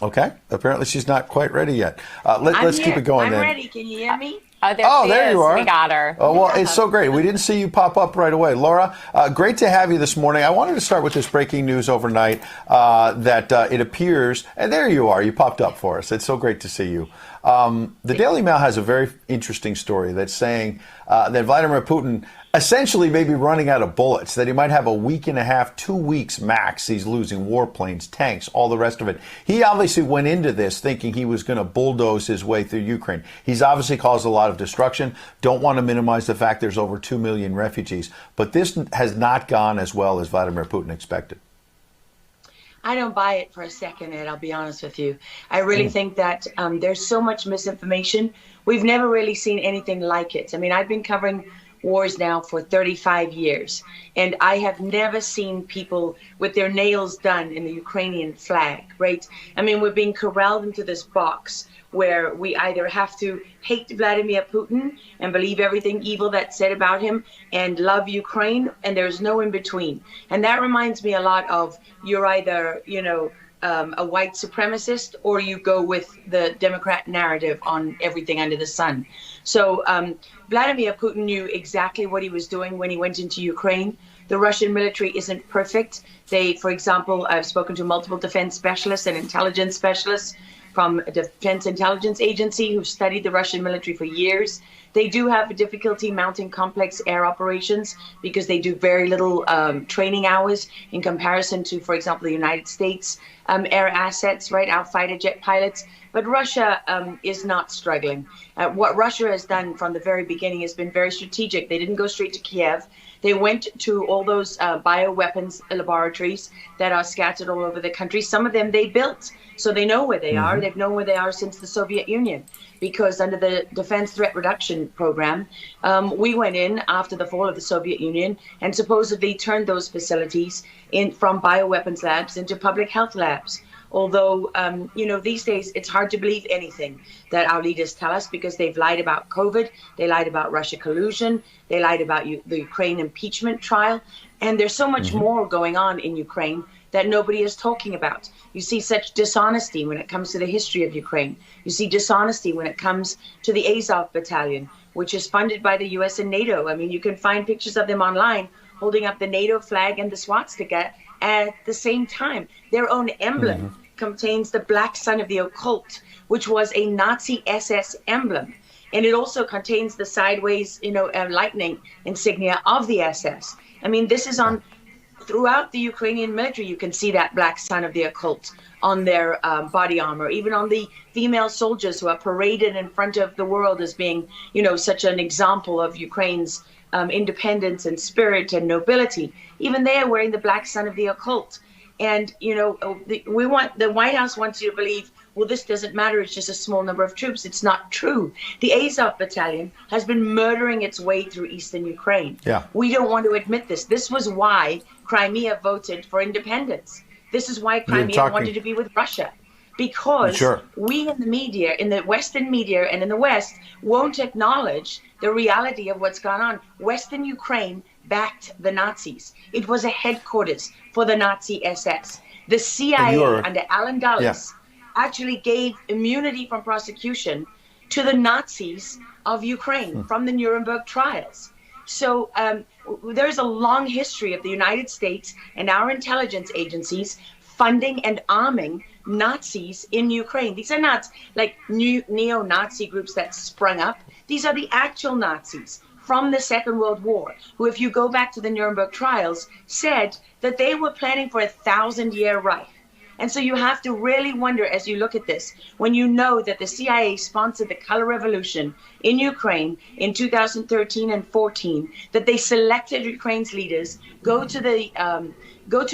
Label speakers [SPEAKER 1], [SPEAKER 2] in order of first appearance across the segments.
[SPEAKER 1] Okay. Apparently she's not quite ready yet.
[SPEAKER 2] I'm
[SPEAKER 1] Let's keep
[SPEAKER 2] here.
[SPEAKER 1] it going
[SPEAKER 2] I'm
[SPEAKER 1] then.
[SPEAKER 2] ready. Can you hear me?
[SPEAKER 3] Oh, there
[SPEAKER 1] Oh,
[SPEAKER 3] she
[SPEAKER 1] there
[SPEAKER 3] is.
[SPEAKER 1] you
[SPEAKER 3] We
[SPEAKER 1] are.
[SPEAKER 3] got her.
[SPEAKER 1] Oh, well, it's so great. We didn't see you pop up right away. Laura, great to have you this morning. I wanted to start with this breaking news overnight that it appears, and there you are. You popped up for us. It's so great to see you. The Daily Mail has a very interesting story that's saying that Vladimir Putin essentially may be running out of bullets, that he might have a week and a half, 2 weeks max. He's losing warplanes, tanks, all the rest of it. He obviously went into this thinking he was going to bulldoze his way through Ukraine. He's obviously caused a lot of destruction. Don't want to minimize the fact there's over 2 million refugees. But this has not gone as well as Vladimir Putin expected.
[SPEAKER 2] I don't buy it for a second, Ed. I'll be honest with you. I really think that there's so much misinformation. We've never really seen anything like it. I mean, I've been covering wars now for 35 years, and I have never seen people with their nails done in the Ukrainian flag, right? I mean, we're being corralled into this box where we either have to hate Vladimir Putin and believe everything evil that's said about him and love Ukraine, and there's no in between. And that reminds me a lot of you're either, a white supremacist, or you go with the Democrat narrative on everything under the sun. So Vladimir Putin knew exactly what he was doing when he went into Ukraine. The Russian military isn't perfect. They, for example, I've spoken to multiple defense specialists and intelligence specialists from a Defense Intelligence Agency who've studied the Russian military for years. They do have a difficulty mounting complex air operations because they do very little training hours in comparison to, for example, the United States air assets, right, our fighter jet pilots. But Russia is not struggling. What Russia has done from the very beginning has been very strategic. They didn't go straight to Kiev. They went to all those bioweapons laboratories that are scattered all over the country. Some of them they built, so they know where they are. They've known where they are since the Soviet Union, because under the Defense Threat Reduction Program, we went in after the fall of the Soviet Union and supposedly turned those facilities from bioweapons labs into public health labs. Although, these days it's hard to believe anything that our leaders tell us, because they've lied about COVID, they lied about Russia collusion, they lied about the Ukraine impeachment trial, and there's so much more going on in Ukraine that nobody is talking about. You see such dishonesty when it comes to the history of Ukraine. You see dishonesty when it comes to the Azov Battalion, which is funded by the US and NATO. I mean, you can find pictures of them online holding up the NATO flag and the swastika at the same time. Their own emblem contains the black sun of the occult, which was a Nazi SS emblem. And it also contains the sideways, lightning insignia of the SS. I mean, this is on throughout the Ukrainian military. You can see that black sun of the occult on their body armor, even on the female soldiers who are paraded in front of the world as being, such an example of Ukraine's independence and spirit and nobility. Even they are wearing the black sun of the occult. And, the White House wants you to believe, well, this doesn't matter. It's just a small number of troops. It's not true. The Azov Battalion has been murdering its way through eastern Ukraine.
[SPEAKER 1] Yeah.
[SPEAKER 2] We don't want to admit this. This was why Crimea voted for independence. This is why Crimea wanted to be with Russia. Because we in the media, in the Western media and in the West, won't acknowledge the reality of what's gone on. Western Ukraine backed the Nazis. It was a headquarters for the Nazi SS. The CIA under Alan Dulles actually gave immunity from prosecution to the Nazis of Ukraine from the Nuremberg trials. So there's a long history of the United States and our intelligence agencies funding and arming Nazis in Ukraine. These are not like new neo-Nazi groups that sprung up. These are the actual Nazis from the Second World War, who, if you go back to the Nuremberg trials, said that they were planning for a 1,000-year Reich. And so you have to really wonder, as you look at this, when you know that the CIA sponsored the Color Revolution in Ukraine in 2013 and 14, that they selected Ukraine's leaders, go to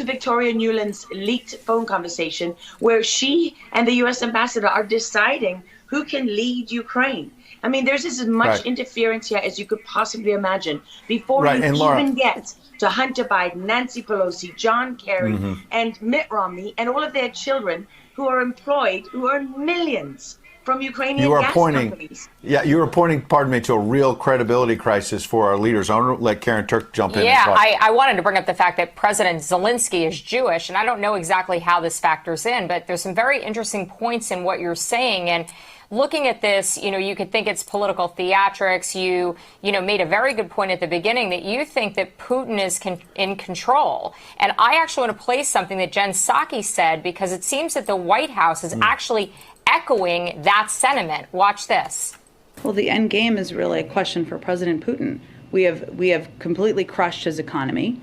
[SPEAKER 2] Victoria Nuland's leaked phone conversation where she and the U.S. ambassador are deciding who can lead Ukraine. I mean, there's as much interference here as you could possibly imagine before you even get to Hunter Biden, Nancy Pelosi, John Kerry, and Mitt Romney, and all of their children who are employed, who earn millions from Ukrainian
[SPEAKER 1] You are
[SPEAKER 2] gas
[SPEAKER 1] pointing,
[SPEAKER 2] companies.
[SPEAKER 1] yeah, you were pointing, pardon me, to a real credibility crisis for our leaders. I want to let Karen Turk jump in.
[SPEAKER 3] Yeah, I wanted to bring up the fact that President Zelensky is Jewish, and I don't know exactly how this factors in, but there's some very interesting points in what you're saying. And looking at this, you could think it's political theatrics. You made a very good point at the beginning that you think that Putin is in control. And I actually want to play something that Jen Psaki said, because it seems that the White House is actually echoing that sentiment. Watch this.
[SPEAKER 4] Well, the end game is really a question for President Putin. We have completely crushed his economy.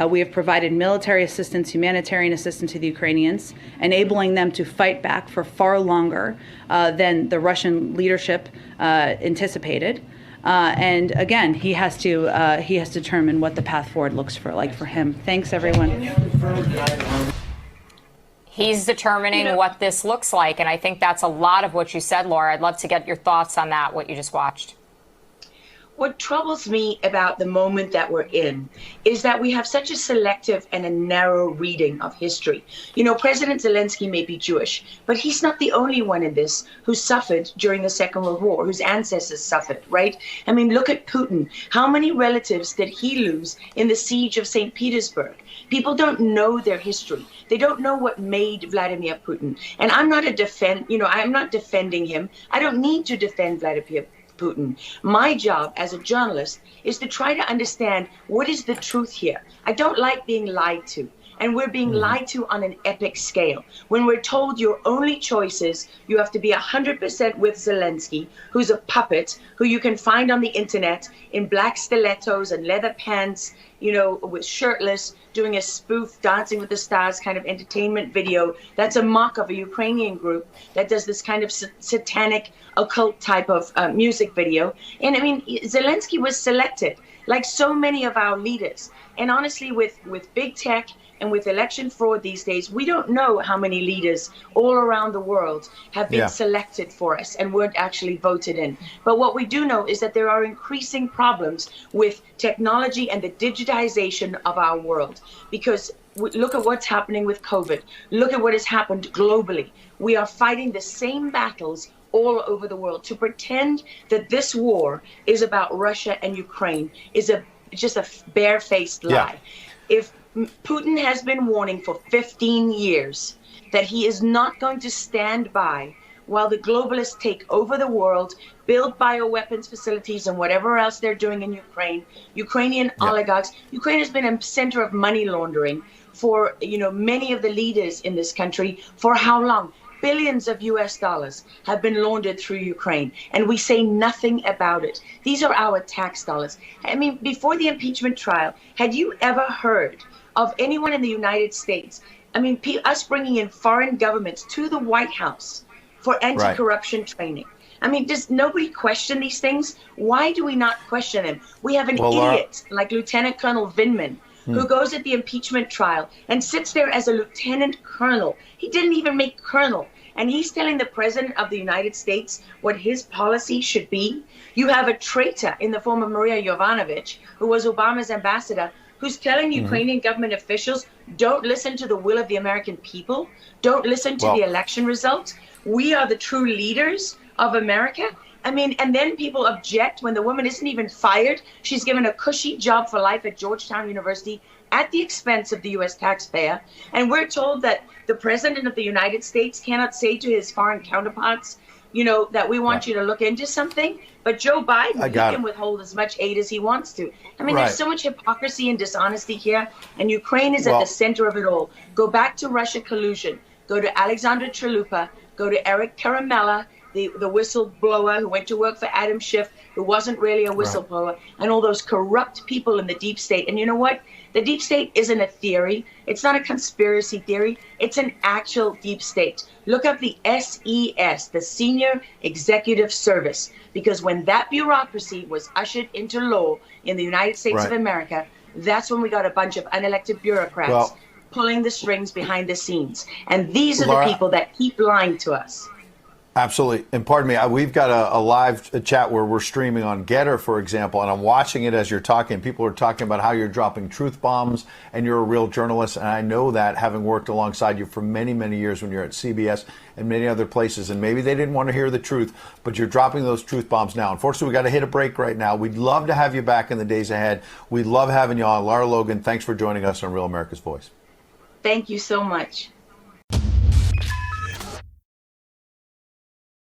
[SPEAKER 4] We have provided military assistance, humanitarian assistance to the Ukrainians, enabling them to fight back for far longer than the Russian leadership anticipated. And again, he has to determine what the path forward looks like for him. Thanks, everyone.
[SPEAKER 3] He's determining what this looks like, and I think that's a lot of what you said, Laura. I'd love to get your thoughts on that, what you just watched.
[SPEAKER 2] What troubles me about the moment that we're in is that we have such a selective and a narrow reading of history. President Zelensky may be Jewish, but he's not the only one in this who suffered during the Second World War, whose ancestors suffered, right? I mean, look at Putin. How many relatives did he lose in the siege of St. Petersburg? People don't know their history. They don't know what made Vladimir Putin. And I'm not I'm not defending him. I don't need to defend Vladimir Putin. My job as a journalist is to try to understand what is the truth here. I don't like being lied to. And we're being lied to on an epic scale. When we're told your only choice is you have to be 100% with Zelensky, who's a puppet, who you can find on the internet in black stilettos and leather pants, with shirtless, doing a spoof Dancing with the Stars kind of entertainment video. That's a mock of a Ukrainian group that does this kind of satanic occult type of music video. And I mean, Zelensky was selected like so many of our leaders. And honestly, with big tech and with election fraud these days, we don't know how many leaders all around the world have been selected for us and weren't actually voted in. But what we do know is that there are increasing problems with technology and the digitization of our world. Because look at what's happening with COVID. Look at what has happened globally. We are fighting the same battles all over the world. To pretend that this war is about Russia and Ukraine is just a barefaced lie. If Putin has been warning for 15 years that he is not going to stand by while the globalists take over the world, build bioweapons facilities and whatever else they're doing in Ukraine, Ukrainian oligarchs. Ukraine has been a center of money laundering for many of the leaders in this country. For how long? Billions of US dollars have been laundered through Ukraine, and we say nothing about it. These are our tax dollars. I mean, before the impeachment trial, had you ever heard of anyone in the United States, I mean, us bringing in foreign governments to the White House for anti-corruption training? I mean, does nobody question these things? Why do we not question them? We have an idiot like Lieutenant Colonel Vindman, who goes at the impeachment trial and sits there as a lieutenant colonel. He didn't even make colonel. And he's telling the president of the United States what his policy should be. You have a traitor in the form of Maria Yovanovitch, who was Obama's ambassador, who's telling Ukrainian government officials, don't listen to the will of the American people. Don't listen to the election results. We are the true leaders of America. I mean, and then people object when the woman isn't even fired. She's given a cushy job for life at Georgetown University at the expense of the U.S. taxpayer. And we're told that the president of the United States cannot say to his foreign counterparts, that we want you to look into something. But Joe Biden, he can withhold as much aid as he wants to. I mean, there's so much hypocrisy and dishonesty here. And Ukraine is at the center of it all. Go back to Russia collusion. Go to Alexander Chalupa. Go to Eric Karamella, the whistleblower who went to work for Adam Schiff, who wasn't really a whistleblower, and all those corrupt people in the deep state. And you know what? The deep state isn't a theory. It's not a conspiracy theory. It's an actual deep state. Look up the SES, the Senior Executive Service, because when that bureaucracy was ushered into law in the United States of America, that's when we got a bunch of unelected bureaucrats pulling the strings behind the scenes. And these are the people that keep lying to us.
[SPEAKER 1] Absolutely. And pardon me, we've got a live chat where we're streaming on Getter, for example, and I'm watching it as you're talking. People are talking about how you're dropping truth bombs and you're a real journalist. And I know that, having worked alongside you for many, many years when you're at CBS and many other places. And maybe they didn't want to hear the truth, but you're dropping those truth bombs now. Unfortunately, we got to hit a break right now. We'd love to have you back in the days ahead. We love having you on. Lara Logan, thanks for joining us on Real America's Voice.
[SPEAKER 2] Thank you so much.